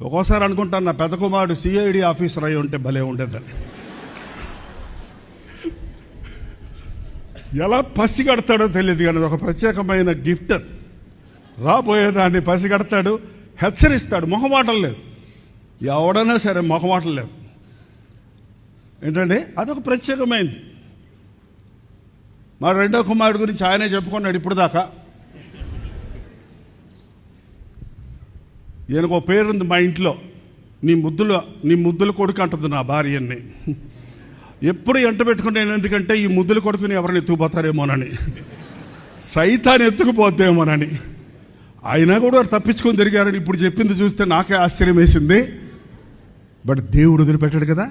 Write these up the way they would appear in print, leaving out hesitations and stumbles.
ఒక్కోసారి అనుకుంటాను నా పెద్ద కుమారుడు సిఐడి ఆఫీసర్ అయి ఉంటే భలే ఉండేదని. ఎలా పసిగడతాడో తెలియదు కానీ ఒక ప్రత్యేకమైన గిఫ్ట్. రాబోయేదాన్ని పసిగడతాడు, హెచ్చరిస్తాడు. మొహమాటం లేదు, ఎవడైనా సరే మొహమాటం లేదు. ఏంటంటే అదొక ప్రత్యేకమైంది. మా రెండో కుమారుడు గురించి ఆయనే చెప్పుకున్నాడు ఇప్పుడు దాకా. ఈయనకు ఒక పేరుంది మా ఇంట్లో, నీ ముద్దుల కొడుకు అంటుంది నా భార్యని. ఎప్పుడు ఎంట పెట్టుకుంటాను, ఎందుకంటే ఈ ముద్దుల కొడుకుని ఎవరిని ఎత్తుకుపోతారేమోనని, సైతాన్ని ఎత్తుకుపోతేమోనని. అయినా కూడా తప్పించుకొని తిరిగారని ఇప్పుడు చెప్పింది చూస్తే నాకే ఆశ్చర్యం వేసింది. బట్ దేవుడు వదిలిపెట్టాడు కదా.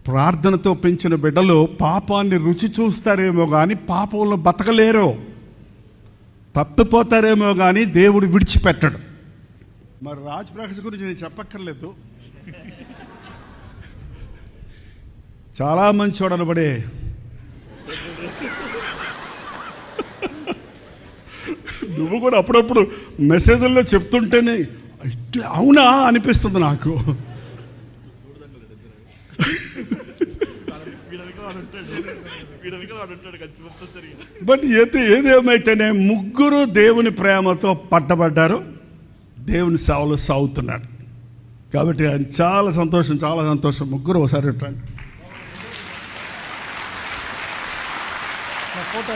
ప్రార్థనతో పెంచిన బిడ్డలు పాపాన్ని రుచి చూస్తారేమో కానీ పాపంలో బతకలేరు, తప్పిపోతారేమో కానీ దేవుడు విడిచిపెట్టడు. మరి రాజ్ ప్రకాష్ గురించి నేను చెప్పక్కర్లేదు, చాలా మంచోడు అనబడే. నువ్వు కూడా అప్పుడప్పుడు మెసేజ్ల్లో చెప్తుంటేనే ఇట్లా అవునా అనిపిస్తుంది నాకు. బట్ ఏదేమైతేనే ముగ్గురు దేవుని ప్రేమతో పట్టబడ్డారు, దేవుని సేవలో సాగుతున్నాడు. కాబట్టి ఆయన చాలా సంతోషం. ముగ్గురు ఒకసారి ఫోటో